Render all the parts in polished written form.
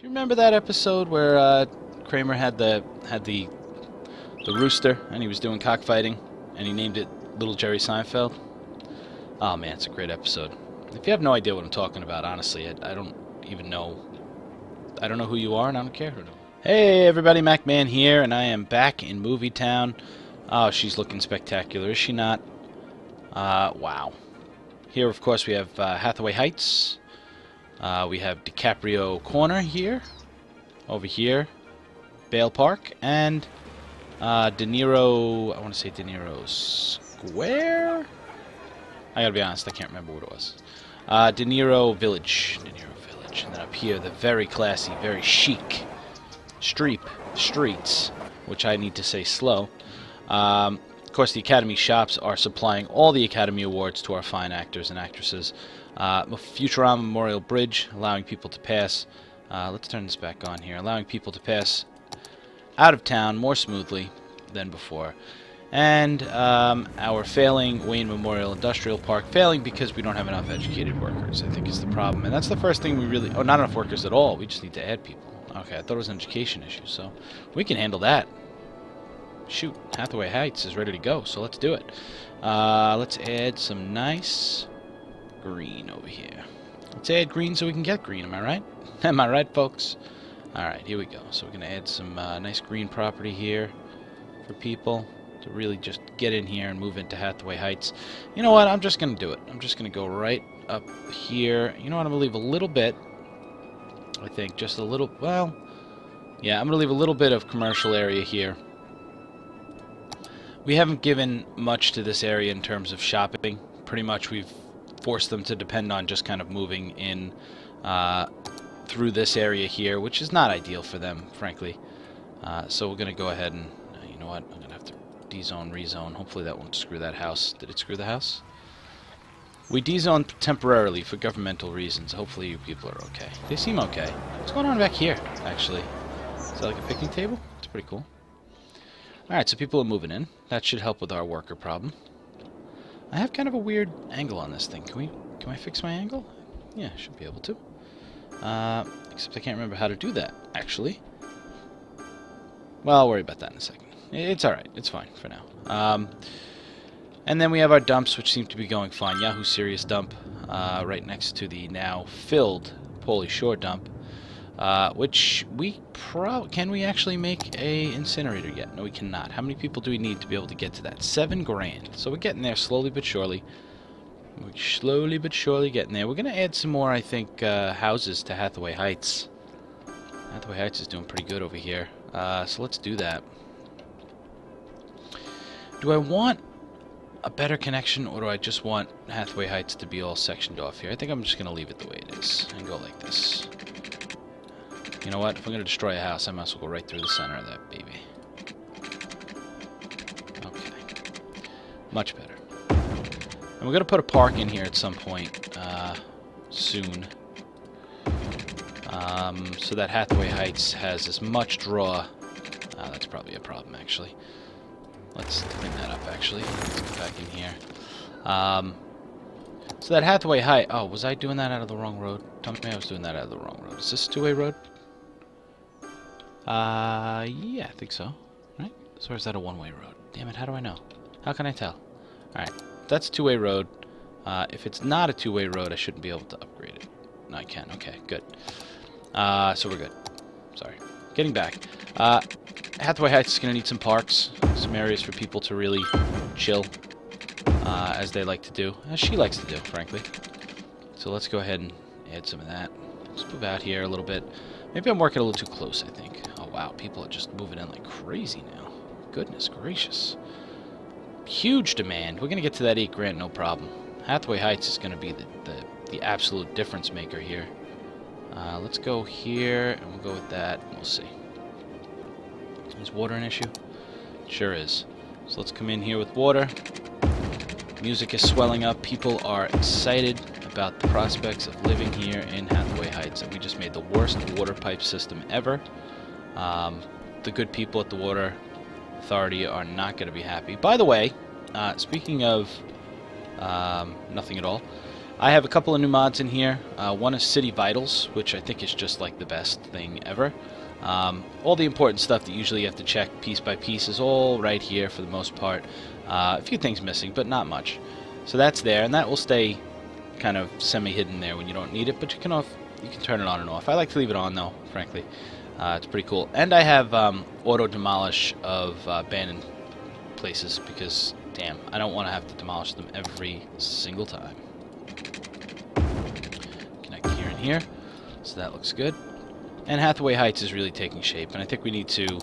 Do you remember that episode where Kramer had the rooster and he was doing cockfighting and he named it Little Jerry Seinfeld? Oh man, it's a great episode. If you have no idea what I'm talking about, honestly, I don't even know. I don't know who you are, and I don't care who. Hey everybody, MacMan here, and I am back in Movietown. Oh, she's looking spectacular, is she not? Wow. Here, of course, we have Hathaway Heights. We have DiCaprio Corner here. Over here, Bale Park, and De Niro. I want to say De Niro Square. I gotta be honest, I can't remember what it was. De Niro Village. De Niro Village. And then up here, the very classy, very chic streets, which I need to say slow. Of course, the Academy shops are supplying all the Academy Awards to our fine actors and actresses. Futurama Memorial Bridge, allowing people to pass. Let's turn this back on here. Allowing people to pass out of town more smoothly than before. And our failing Wayne Memorial Industrial Park, failing because we don't have enough educated workers, I think is the problem. And that's the first thing we really... Oh, not enough workers at all. We just need to add people. Okay, I thought it was an education issue, so we can handle that. Shoot, Hathaway Heights is ready to go, so let's do it. Let's add some nice green over here. Let's add green so we can get green, am I right? Am I right, folks? Alright, here we go. So we're going to add some nice green property here for people to really just get in here and move into Hathaway Heights. You know what? I'm just going to do it. I'm just going to go right up here. You know what? I'm going to leave a little bit. I think just a little, well, yeah, I'm going to leave a little bit of commercial area here. We haven't given much to this area in terms of shopping. Pretty much we've forced them to depend on just kind of moving in through this area here, which is not ideal for them, frankly. So we're going to go ahead and, you know what, I'm going to have to D-zone, rezone. Hopefully that won't screw that house. Did it screw the house? We D-zoned temporarily for governmental reasons. Hopefully you people are okay. They seem okay. What's going on back here, actually? Is that like a picnic table? It's pretty cool. Alright, so people are moving in. That should help with our worker problem. I have kind of a weird angle on this thing. Can I fix my angle? Yeah, should be able to. Except I can't remember how to do that, actually. Well, I'll worry about that in a second. It's alright. It's fine for now. And then we have our dumps, which seem to be going fine. Yahoo Serious dump, right next to the now filled Pauly Shore dump, which we can we actually make a incinerator yet? No, we cannot. How many people do we need to be able to get to that? 7 grand. So we're getting there slowly but surely. We're slowly but surely getting there. We're going to add some more, I think, houses to Hathaway Heights. Hathaway Heights is doing pretty good over here. So let's do that. Do I want a better connection, or do I just want Hathaway Heights to be all sectioned off here? I think I'm just going to leave it the way it is and go like this. You know what? If I'm going to destroy a house, I might as well go right through the center of that baby. Okay. Much better. And we're going to put a park in here at some point soon. So that Hathaway Heights has as much draw. That's probably a problem, actually. Let's clean that up, actually. Let's go back in here. So that Hathaway Heights... Oh, was I doing that out of the wrong road? Tell me I was doing that out of the wrong road. Is this a two-way road? Yeah, I think so. Right? So or is that a one-way road? Damn it, how do I know? How can I tell? Alright, that's a two-way road. If it's not a two-way road, I shouldn't be able to upgrade it. No, I can. Okay, good. So we're good. Sorry. Getting back. Hathaway Heights is going to need some parks, some areas for people to really chill, as they like to do, as she likes to do, frankly. So let's go ahead and add some of that. Let's move out here a little bit. Maybe I'm working a little too close, I think. Oh, wow, people are just moving in like crazy now. Goodness gracious. Huge demand. We're going to get to that 8 grand, no problem. Hathaway Heights is going to be the absolute difference maker here. Let's go here, and we'll go with that, and we'll see. Is water an issue? Sure is. So let's come in here with water. Music is swelling up. People are excited about the prospects of living here in Hathaway Heights. And we just made the worst water pipe system ever. The good people at the Water Authority are not going to be happy. By the way, speaking of nothing at all, I have a couple of new mods in here. One is City Vitals, which I think is just like the best thing ever. All the important stuff that usually you have to check piece by piece is all right here for the most part. A few things missing, but not much. So that's there, and that will stay kind of semi-hidden there when you don't need it, but you can turn it on and off. I like to leave it on though, frankly. It's pretty cool. And I have auto demolish of abandoned places because, damn, I don't want to have to demolish them every single time. Connect here and here, so that looks good. And Hathaway Heights is really taking shape, and I think we need to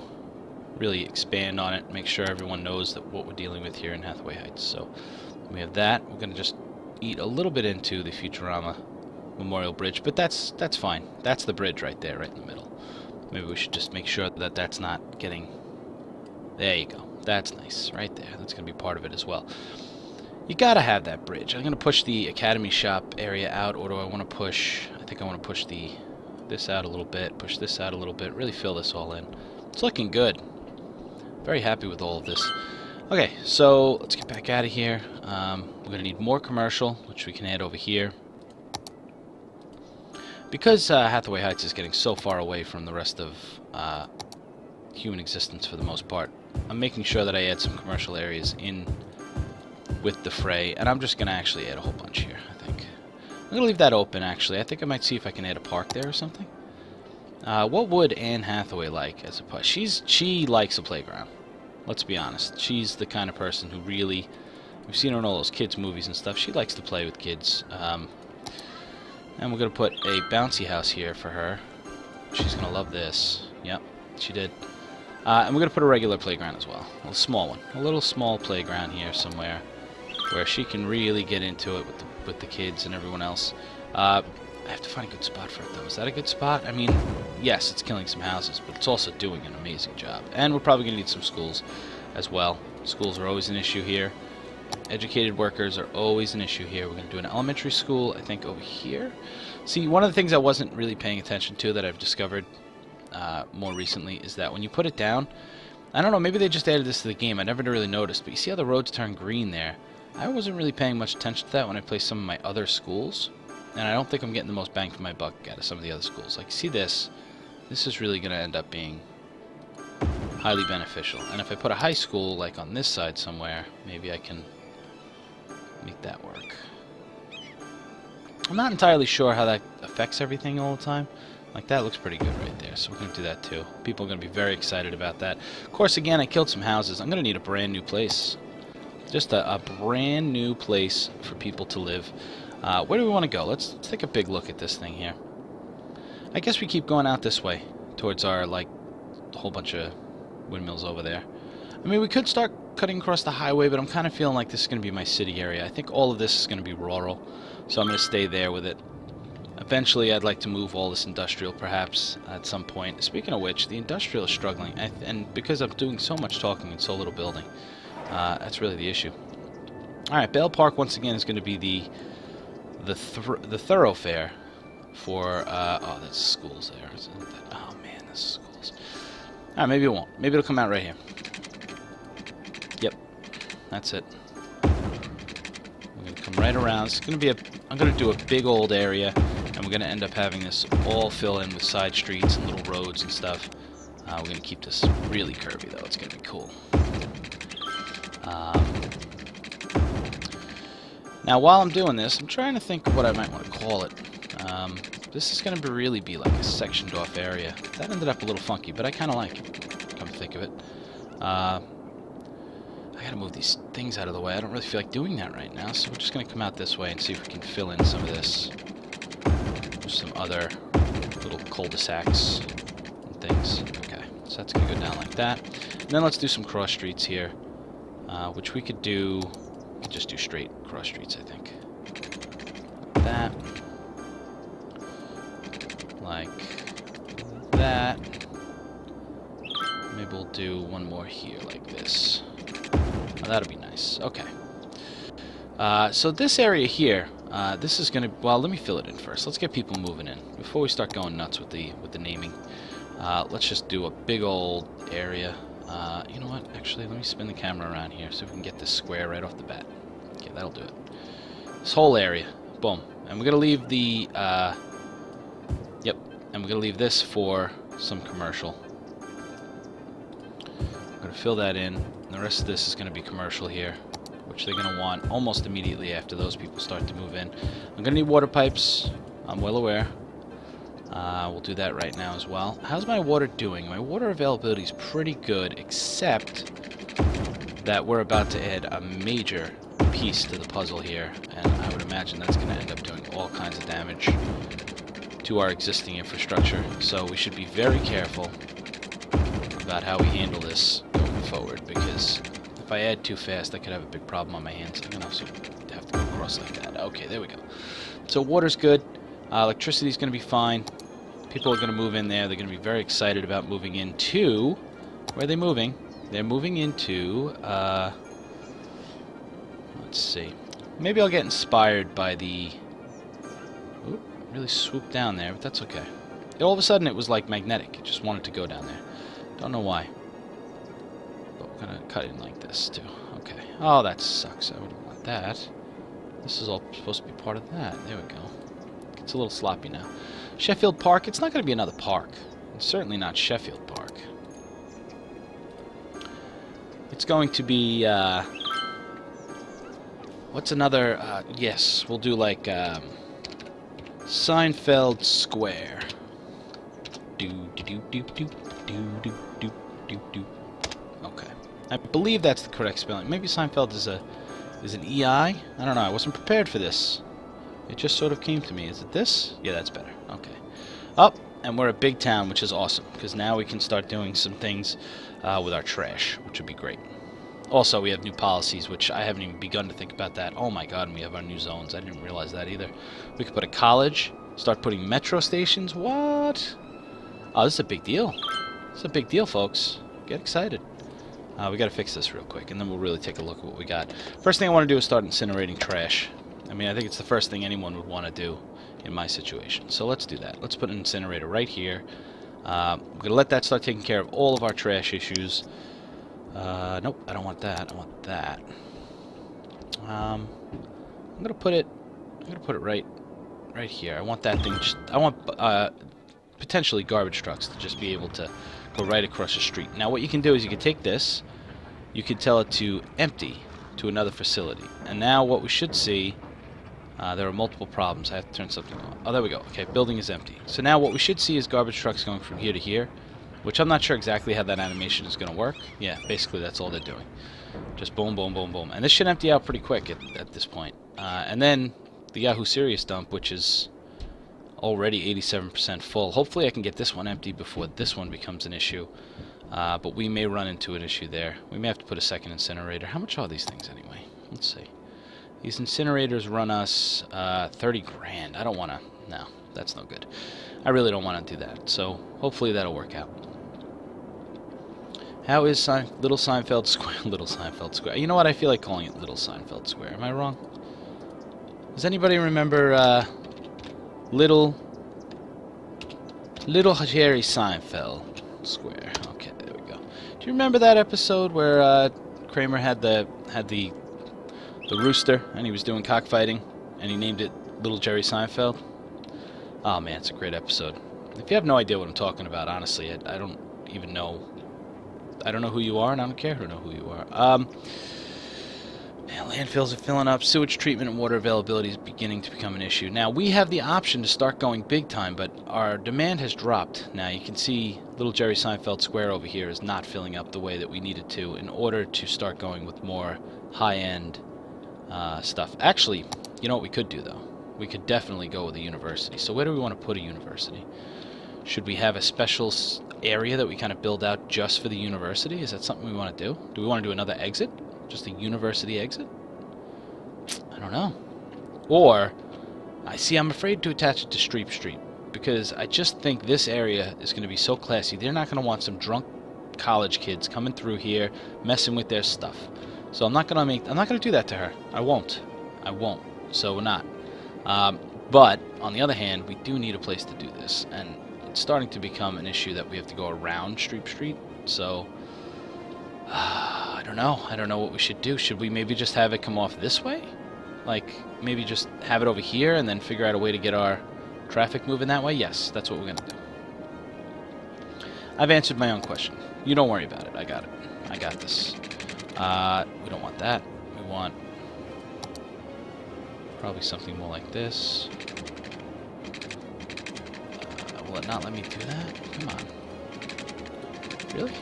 really expand on it, make sure everyone knows that what we're dealing with here in Hathaway Heights. So we have that. We're going to just eat a little bit into the Futurama Memorial Bridge, but that's fine. That's the bridge right there, right in the middle. Maybe we should just make sure that that's not getting... There you go. That's nice, right there. That's going to be part of it as well. You gotta have that bridge. I'm going to push the Academy Shop area out, or do I want to push... I think I want to push this out a little bit, push this out a little bit, really fill this all in. It's looking good. Very happy with all of this. Okay, so let's get back out of here. We're going to need more commercial, which we can add over here. Because Hathaway Heights is getting so far away from the rest of human existence for the most part, I'm making sure that I add some commercial areas in with the fray, and I'm just going to actually add a whole bunch here, I think. I'm going to leave that open, actually. I think I might see if I can add a park there or something. What would Anne Hathaway like as a park? She likes a playground. Let's be honest. She's the kind of person who really... We've seen her in all those kids' movies and stuff. She likes to play with kids. And we're going to put a bouncy house here for her. She's going to love this. Yep, she did. And we're going to put a regular playground as well. A small one. A little small playground here somewhere where she can really get into it with the kids and everyone else. I have to find a good spot for it, though. Is that a good spot? I mean, yes, it's killing some houses, but it's also doing an amazing job. And we're probably going to need some schools as well. Schools are always an issue here. Educated workers are always an issue here. We're going to do an elementary school, I think, over here. See, one of the things I wasn't really paying attention to that I've discovered more recently is that when you put it down, I don't know, maybe they just added this to the game. I never really noticed, but you see how the roads turn green there? I wasn't really paying much attention to that when I placed some of my other schools, and I don't think I'm getting the most bang for my buck out of some of the other schools. Like, see this? This is really going to end up being highly beneficial. And if I put a high school, like on this side somewhere, maybe I can make that work. I'm not entirely sure how that affects everything all the time. Like, that looks pretty good right there, so we're going to do that too. People are going to be very excited about that. Of course, again, I killed some houses. I'm going to need a brand new place. Just a brand new place for people to live. Where do we want to go? Let's take a big look at this thing here. I guess we keep going out this way towards our, like, whole bunch of windmills over there. I mean, we could start cutting across the highway, but I'm kind of feeling like this is going to be my city area. I think all of this is going to be rural, so I'm going to stay there with it. Eventually, I'd like to move all this industrial, perhaps, at some point. Speaking of which, the industrial is struggling, and because I'm doing so much talking and so little building, that's really the issue. Alright, Bale Park, once again, is going to be the thoroughfare for... oh, that's schools there. Isn't that, oh, man, that's schools. Alright, maybe it won't. Maybe it'll come out right here. Yep, that's it. We're going to come right around. It's going to be I'm going to do a big old area, and we're going to end up having this all fill in with side streets and little roads and stuff. We're going to keep this really curvy, though. It's going to be cool. Now, while I'm doing this, I'm trying to think of what I might want to call it. This is going to really be like a sectioned off area. That ended up a little funky, but I kind of like it, come to think of it. I got to move these things out of the way. I don't really feel like doing that right now, so we're just going to come out this way and see if we can fill in some of this with some other little cul-de-sacs and things. Okay, so that's going to go down like that. And then let's do some cross streets here, which we could do... We could just do straight cross streets, I think. Like that. Like that. Maybe we'll do one more here, like this. Oh, that'll be nice. Okay. So this area here, this is gonna... Well, let me fill it in first. Let's get people moving in before we start going nuts with the naming. Let's just do a big old area. You know what? Actually, let me spin the camera around here so we can get this square right off the bat. Okay, that'll do it. This whole area. Boom. And we're going to leave the, yep, and we're going to leave this for some commercial. I'm going to fill that in. And the rest of this is going to be commercial here, which they're going to want almost immediately after those people start to move in. I'm going to need water pipes. I'm well aware. We'll do that right now as well. How's my water doing? My water availability is pretty good, except that we're about to add a major piece to the puzzle here, and I would imagine that's going to end up doing all kinds of damage to our existing infrastructure. So we should be very careful about how we handle this going forward, because if I add too fast, I could have a big problem on my hands. I'm going to also have to go across like that. Okay, there we go. So water's good. Electricity's going to be fine. People are going to move in there. They're going to be very excited about moving into... Where are they moving? They're moving into... let's see. Maybe I'll get inspired by the... Oop, really swooped down there, but that's okay. All of a sudden, it was like magnetic. It just wanted to go down there. Don't know why. But we're going to cut in like this, too. Okay. Oh, that sucks. I wouldn't want that. This is all supposed to be part of that. There we go. It's a little sloppy now. Sheffield Park. It's not going to be another park. It's certainly not Sheffield Park. It's going to be, what's another, yes, we'll do like, Seinfeld Square. Okay. I believe that's the correct spelling. Maybe Seinfeld is an EI? I don't know. I wasn't prepared for this. It just sort of came to me. Is it this? Yeah, that's better. Okay. Up, and we're a big town, which is awesome, because now we can start doing some things with our trash, which would be great. Also, we have new policies, which I haven't even begun to think about that. Oh my god, and we have our new zones. I didn't realize that either. We could put a college, start putting metro stations. What? Oh, this is a big deal. This is a big deal, folks. Get excited. We got to fix this real quick, and then we'll really take a look at what we got. First thing I want to do is start incinerating trash. I mean, I think it's the first thing anyone would want to do in my situation. So let's do that. Let's put an incinerator right here. We're going to let that start taking care of all of our trash issues. Nope, I don't want that. I want that. I'm going to put it right here. I want that thing I want potentially garbage trucks to just be able to go right across the street. Now what you can do is you can take this, you can tell it to empty to another facility. And now what we should see, there are multiple problems. I have to turn something on. Oh, there we go. Okay, building is empty. So now what we should see is garbage trucks going from here to here, which I'm not sure exactly how that animation is going to work. Yeah, basically that's all they're doing. Just boom, boom, boom, boom. And this should empty out pretty quick at this point. And then the Yahoo Serious dump, which is already 87% full. Hopefully I can get this one empty before this one becomes an issue. But we may run into an issue there. We may have to put a second incinerator. How much are these things anyway? Let's see. These incinerators run us 30 grand. I don't want to... No, that's no good. I really don't want to do that. So hopefully that'll work out. How is Little Seinfeld Square? Little Seinfeld Square. You know what? I feel like calling it Little Seinfeld Square. Am I wrong? Does anybody remember Little Jerry Seinfeld Square? Okay, there we go. Do you remember that episode where Kramer had the rooster and he was doing cockfighting and he named it Little Jerry Seinfeld? Oh man, it's a great episode. If you have no idea what I'm talking about, honestly, I don't even know. I don't know who you are, and I don't care who know who you are. Man, landfills are filling up. Sewage treatment and water availability is beginning to become an issue. Now, we have the option to start going big time, but our demand has dropped. Now, you can see Little Jerry Seinfeld Square over here is not filling up the way that we needed to in order to start going with more high-end stuff. Actually, you know what we could do, though? We could definitely go with a university. So where do we want to put a university? Should we have a special area that we kind of build out just for the university? Is that something we want to do? Do we want to do another exit? Just a university exit? I don't know. Or, I'm afraid to attach it to Streep Street, because I just think this area is going to be so classy. They're not going to want some drunk college kids coming through here, messing with their stuff. So I'm not going to do that to her. I won't. So we're not. But, on the other hand, we do need a place to do this, and it's starting to become an issue that we have to go around Streep Street, so I don't know what we should do. Should we maybe just have it come off this way? Like, maybe just have it over here and then figure out a way to get our traffic moving that way? Yes, that's what we're going to do. I've answered my own question. You don't worry about it. I got it. I got this. We don't want that. We want probably something more like this. Will it not let me do that? Come on. Really?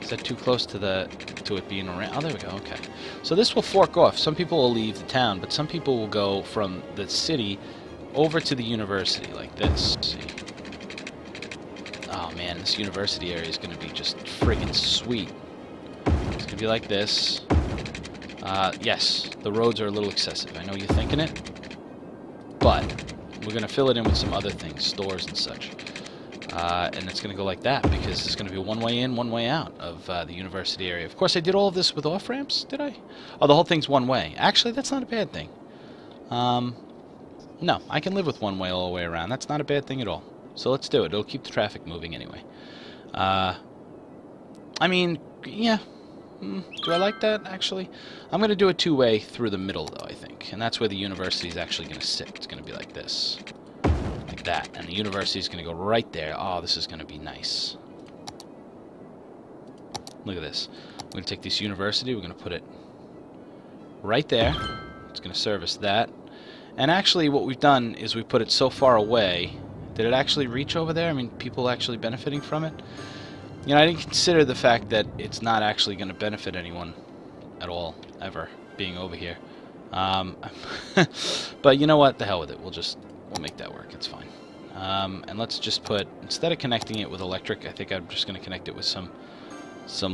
Is that too close to it being around? Oh, there we go. Okay. So this will fork off. Some people will leave the town, but some people will go from the city over to the university like this. See? Oh man, this university area is going to be just friggin' sweet. It's going to be like this. Yes, the roads are a little excessive. I know you're thinking it, but we're going to fill it in with some other things, stores and such. And it's going to go like that because it's going to be one way in, one way out of the university area. Of course, I did all of this with off-ramps, did I? Oh, the whole thing's one way. Actually, that's not a bad thing. No, I can live with one way all the way around. That's not a bad thing at all. So let's do it. It'll keep the traffic moving anyway. I mean, yeah. Do I like that, actually? I'm going to do a two-way through the middle, though, I think. And that's where the university is actually going to sit. It's going to be like this. Like that. And the university is going to go right there. Oh, this is going to be nice. Look at this. We're going to take this university. We're going to put it right there. It's going to service that. And actually, what we've done is we put it so far away. Did it actually reach over there? I mean, people actually benefiting from it? You know, I didn't consider the fact that it's not actually going to benefit anyone at all, ever, being over here. But you know what? The hell with it. We'll make that work. It's fine. And let's just put, instead of connecting it with electric, I think I'm just going to connect it with some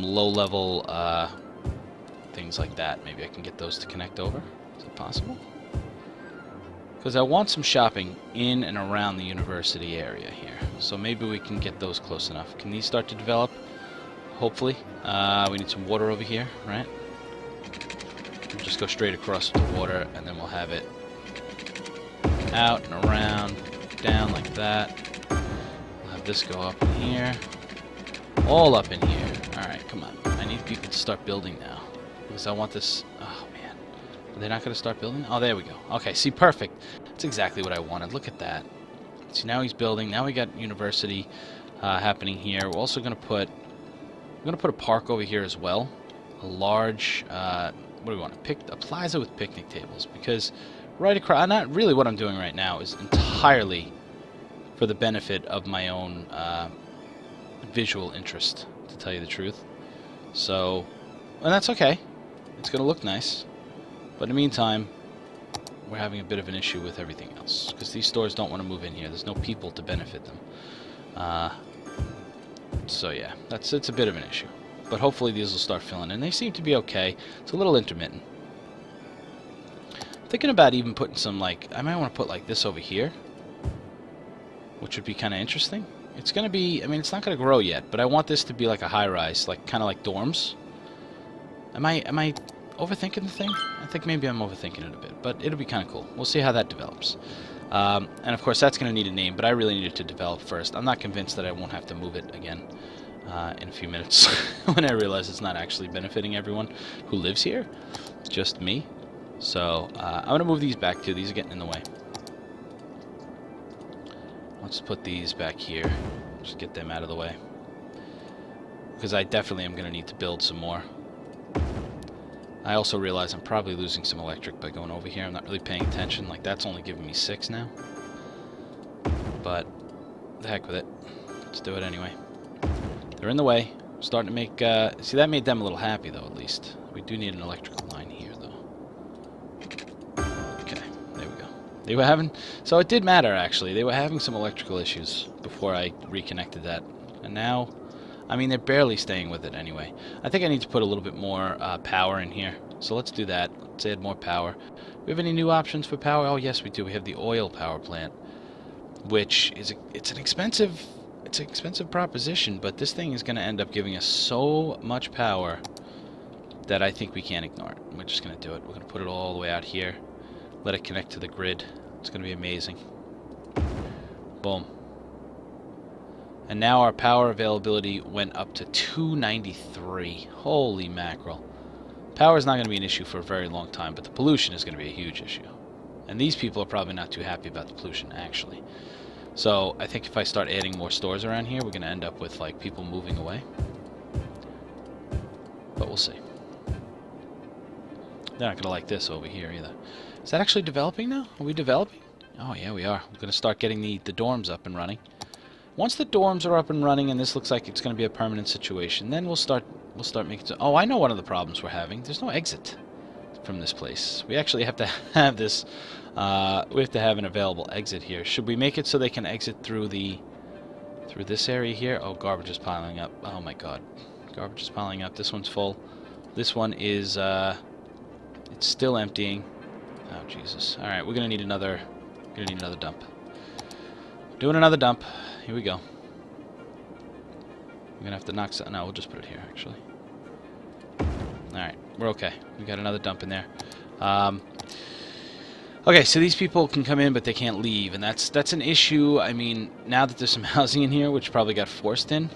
low-level things like that. Maybe I can get those to connect over. Is it possible? Because I want some shopping in and around the university area here. So maybe we can get those close enough. Can these start to develop? Hopefully. We need some water over here, right? We'll just go straight across with the water, and then we'll have it out and around, down like that. We'll have this go up in here. All up in here. Alright, come on. I need people to start building now. Because I want this... Oh, man. Are they not going to start building? Oh, there we go. Okay, see, perfect. That's exactly what I wanted. Look at that. See, now he's building. Now we got university happening here. We're also going to put... We're going to put a park over here as well. A large... what do we want? A plaza with picnic tables. Because right across... Not really what I'm doing right now is entirely for the benefit of my own visual interest, to tell you the truth. So... And that's okay. It's going to look nice. But in the meantime, we're having a bit of an issue with everything else. Because these stores don't want to move in here. There's no people to benefit them. So yeah, it's a bit of an issue. But hopefully these will start filling in. They seem to be okay. It's a little intermittent. Thinking about even putting some, like... I might want to put, like, this over here. Which would be kind of interesting. It's going to be... I mean, it's not going to grow yet. But I want this to be like a high-rise. Like, kind of like dorms. Am I overthinking the thing? I think maybe I'm overthinking it a bit, but it'll be kind of cool. We'll see how that develops. And of course, that's going to need a name, but I really need it to develop first. I'm not convinced that I won't have to move it again in a few minutes when I realize it's not actually benefiting everyone who lives here, just me. So I'm going to move these back too. These are getting in the way. Let's put these back here. Just get them out of the way. Because I definitely am going to need to build some more. I also realize I'm probably losing some electric by going over here. I'm not really paying attention. Like, that's only giving me 6 now. But, the heck with it. Let's do it anyway. They're in the way. Starting to make... see, that made them a little happy, though, at least. We do need an electrical line here, though. Okay, there we go. They were having... So it did matter, actually. They were having some electrical issues before I reconnected that. And now... I mean, they're barely staying with it anyway. I think I need to put a little bit more power in here. So let's do that. Let's add more power. Do we have any new options for power? Oh, yes, we do. We have the oil power plant, which is it's an expensive proposition, but this thing is going to end up giving us so much power that I think we can't ignore it. We're just going to do it. We're going to put it all the way out here. Let it connect to the grid. It's going to be amazing. Boom. And now our power availability went up to 293. Holy mackerel. Power is not going to be an issue for a very long time, but the pollution is going to be a huge issue. And these people are probably not too happy about the pollution, actually. So I think if I start adding more stores around here, we're going to end up with like people moving away. But we'll see. They're not going to like this over here either. Is that actually developing now? Are we developing? Oh yeah, we are. We're going to start getting the dorms up and running. Once the dorms are up and running, and this looks like it's going to be a permanent situation, then we'll start making. Oh, I know one of the problems we're having. There's no exit from this place. We actually have to have this. We have to have an available exit here. Should we make it so they can exit through this area here? Oh, garbage is piling up. Oh my God, garbage is piling up. This one's full. This one is. It's still emptying. Oh Jesus! All right, we're gonna need another. Dump. Doing another dump. Here we go. We're gonna have to knock some. No, we'll just put it here, actually. Alright, we're okay. We got another dump in there. Okay, so these people can come in, but they can't leave, and that's an issue. I mean, now that there's some housing in here, which probably got forced in,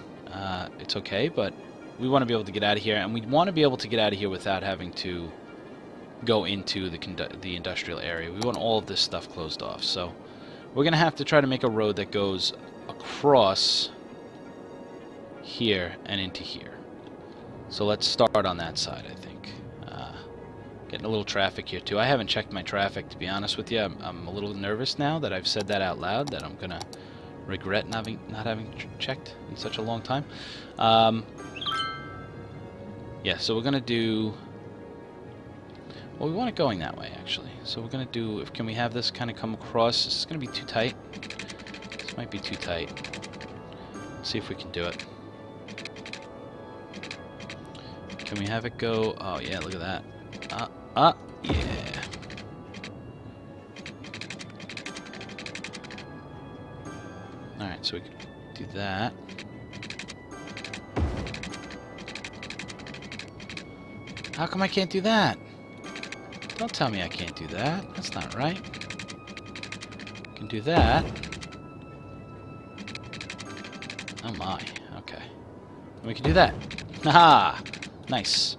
it's okay, but we want to be able to get out of here, and we want to be able to get out of here without having to go into the industrial area. We want all of this stuff closed off, so we're going to have to try to make a road that goes across here and into here. So let's start on that side, I think. Getting a little traffic here, too. I haven't checked my traffic, to be honest with you. I'm a little nervous now that I've said that out loud, that I'm going to regret not having checked in such a long time. Yeah, so we're going to do... Well, we want it going that way, actually. So we're going to do... Can we have this kind of come across? This is going to be too tight. This might be too tight. Let's see if we can do it. Can we have it go... Oh, yeah, look at that. Yeah. Alright, so we can do that. How come I can't do that? Don't tell me I can't do that. That's not right. I can do that. Oh my. Okay. And we can do that. Haha! Nice.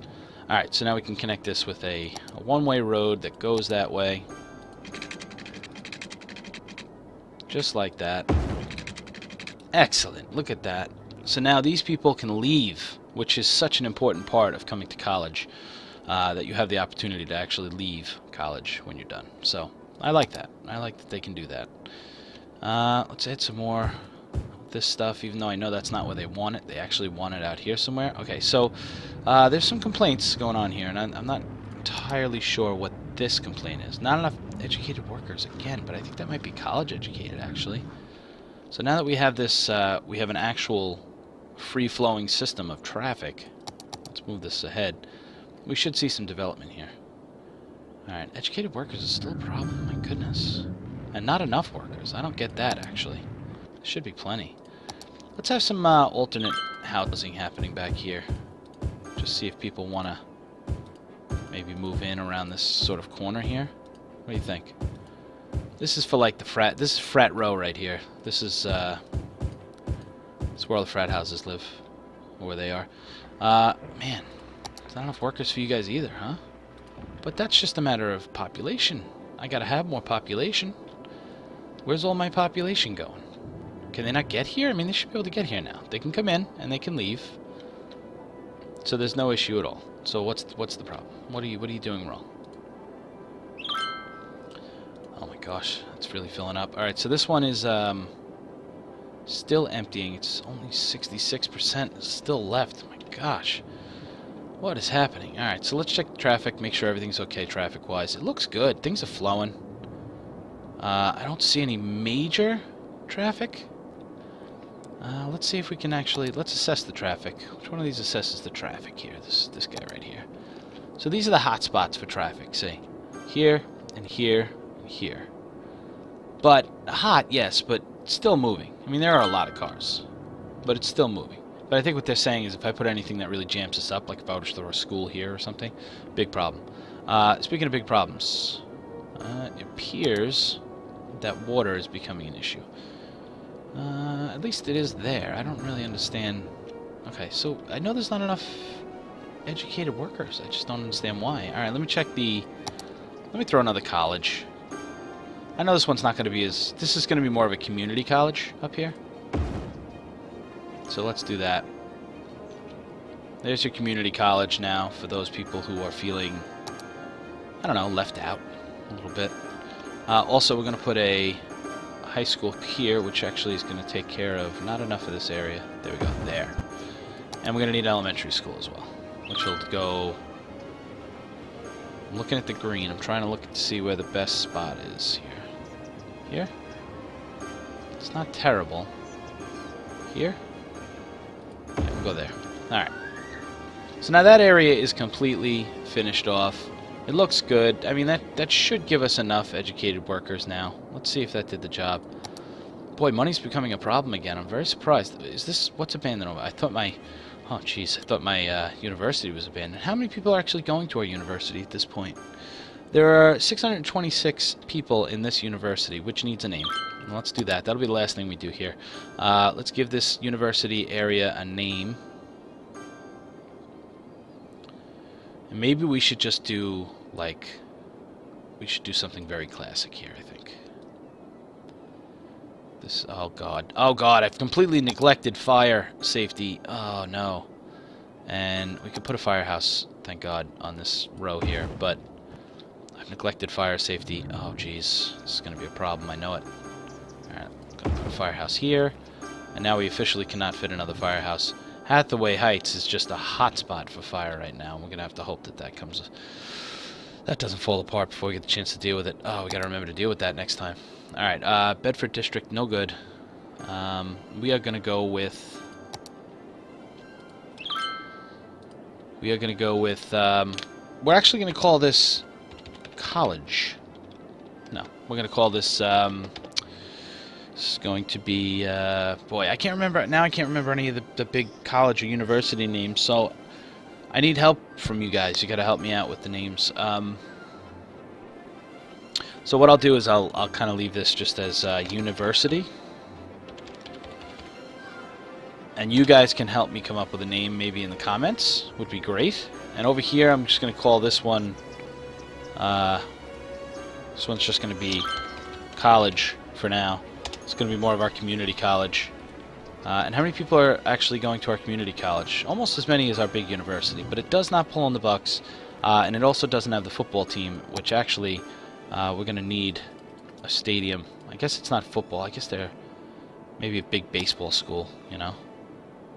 Alright, so now we can connect this with a one-way road that goes that way. Just like that. Excellent. Look at that. So now these people can leave, which is such an important part of coming to college. That you have the opportunity to actually leave college when you're done. So, I like that. I like that they can do that. Let's add some more of this stuff, even though I know that's not where they want it. They actually want it out here somewhere. Okay, so there's some complaints going on here, and I'm not entirely sure what this complaint is. Not enough educated workers, again, but I think that might be college educated, actually. So now that we have this, we have an actual free-flowing system of traffic. Let's move this ahead. We should see some development here. Alright, educated workers is still a problem, my goodness. And not enough workers. I don't get that, actually. There should be plenty. Let's have some alternate housing happening back here. Just see if people want to maybe move in around this sort of corner here. What do you think? This is for like the frat... This is frat row right here. This is where all the frat houses live. Or where they are. Man... Not enough workers for you guys either, huh? But that's just a matter of population. I gotta have more population. Where's all my population going? Can they not get here? I mean, they should be able to get here now. They can come in and they can leave. So there's no issue at all. So what's the problem? What are you doing wrong? Oh my gosh, it's really filling up. All right, so this one is still emptying. It's only 66%. It's still left. Oh my gosh. What is happening? Alright, so let's check the traffic, make sure everything's okay traffic-wise. It looks good. Things are flowing. I don't see any major traffic. Let's see if we can actually... Let's assess the traffic. Which one of these assesses the traffic here? This guy right here. So these are the hot spots for traffic, see? Here, and here, and here. But, hot, yes, but still moving. I mean, there are a lot of cars. But it's still moving. But I think what they're saying is if I put anything that really jams us up, like if I were to throw a school here or something, big problem. Speaking of big problems, it appears that water is becoming an issue. At least it is there. I don't really understand. Okay, so I know there's not enough educated workers. I just don't understand why. Alright, let me check the... Let me throw another college. I know this one's not going to be as... This is going to be more of a community college up here. So let's do that. There's your community college now for those people who are feeling, I don't know, left out a little bit. Also, we're going to put a high school here, which actually is going to take care of not enough of this area. There we go, there. And we're going to need elementary school as well, which will go... I'm looking at the green. I'm trying to look to see where the best spot is here. Here? It's not terrible. Here? Yeah, we'll go there. Alright. So now that area is completely finished off. It looks good. I mean, that should give us enough educated workers now. Let's see if that did the job. Boy, money's becoming a problem again. I'm very surprised. Is this... What's abandoned over? I thought my... Oh, jeez. I thought my university was abandoned. How many people are actually going to our university at this point? There are 626 people in this university, which needs a name. Well, let's do that. That'll be the last thing we do here. Let's give this university area a name. And maybe we should just do, like... We should do something very classic here, I think. This... Oh, God. Oh, God. I've completely neglected fire safety. Oh, no. And we could put a firehouse, thank God, on this row here. But I've neglected fire safety. Oh, jeez. This is going to be a problem. I know it. Alright. Going to put a firehouse here. And now we officially cannot fit another firehouse. Hathaway Heights is just a hot spot for fire right now. We're going to have to hope that that comes... That doesn't fall apart before we get the chance to deal with it. Oh, we got to remember to deal with that next time. Alright, Bedford District, no good. We are going to go with... We are going to go with... we're actually going to call this... College. No, we're going to call this... This is going to be, boy, I can't remember, now I can't remember any of the big college or university names, so I need help from you guys. You gotta help me out with the names. So what I'll do is I'll kind of leave this just as university. And you guys can help me come up with a name maybe in the comments, would be great. And over here I'm just gonna call this one, this one's just gonna be college for now. It's going to be more of our community college. And how many people are actually going to our community college? Almost as many as our big university, but it does not pull in the Bucks. And it also doesn't have the football team, which actually we're going to need a stadium. I guess it's not football. I guess they're maybe a big baseball school, you know?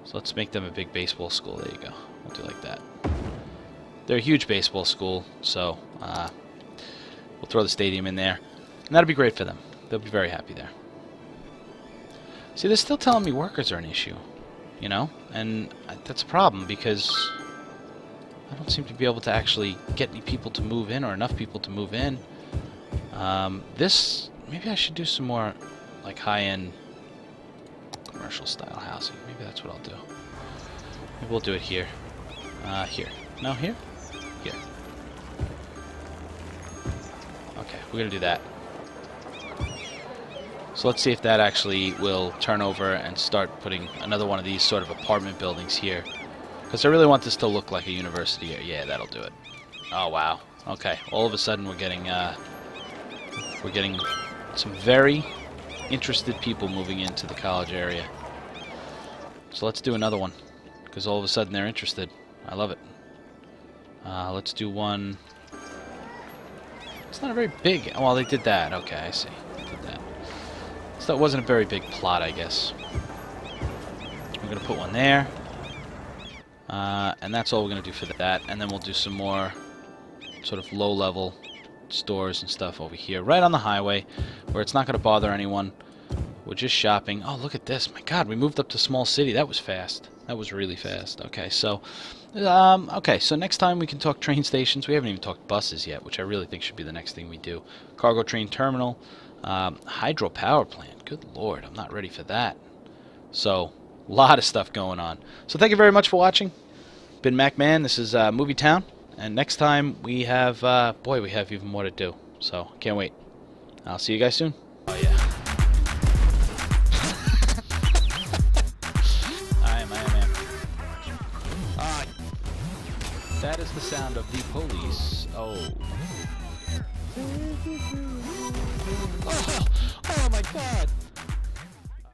So let's make them a big baseball school. There you go. We'll do like that. They're a huge baseball school, so we'll throw the stadium in there. And that'll be great for them. They'll be very happy there. See, they're still telling me workers are an issue, you know? And that's a problem because I don't seem to be able to actually get any people to move in or enough people to move in. Maybe I should do some more, like, high-end commercial-style housing. Maybe that's what I'll do. Maybe we'll do it here. Here. No, here? Here. Okay, we're gonna do that. So let's see if that actually will turn over and start putting another one of these sort of apartment buildings here. Because I really want this to look like a university here. Yeah, that'll do it. Oh, wow. Okay, all of a sudden we're getting some very interested people moving into the college area. So let's do another one. Because all of a sudden they're interested. I love it. Let's do one... It's not a very big... Well, they did that. Okay, I see. They did that. So that wasn't a very big plot, I guess. We're going to put one there. And that's all we're going to do for that. And then we'll do some more sort of low-level stores and stuff over here. Right on the highway, where it's not going to bother anyone. We're just shopping. Oh, look at this. My God, we moved up to small city. That was fast. That was really fast. Okay, so... so next time we can talk train stations. We haven't even talked buses yet, which I really think should be the next thing we do. Cargo train terminal. Hydropower plant. Good Lord, I'm not ready for that. So, a lot of stuff going on. So thank you very much for watching. Been MacMan. This is Movietown. And next time we have, boy, we have even more to do. So, can't wait. I'll see you guys soon. Oh, yeah. I am. is the sound of the police. Oh. Oh my god!